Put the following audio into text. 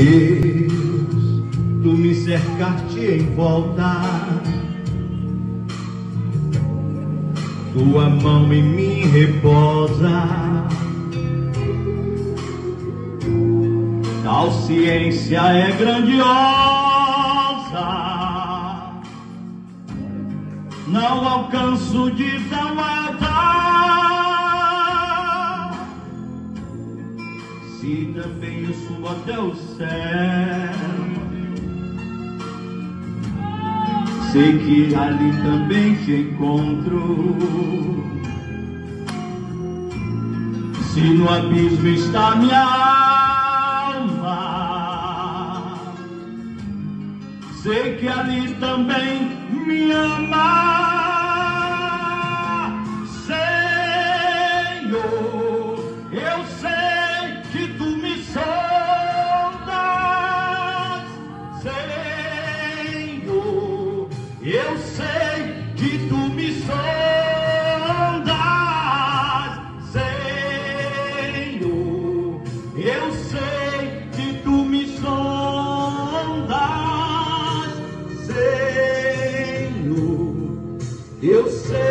Deus, tu me cercaste em volta, tua mão em mim repousa. Tal ciência é grandiosa, não alcanço de tão alta. Se também eu subo até o céu, sei que ali também te encontro. Se no abismo está minha alma, sei que ali também me ama. Senhor, eu sei que tu me sondas. Senhor, eu sei que tu me sondas. Senhor, eu sei que tu me sondas. Senhor, eu sei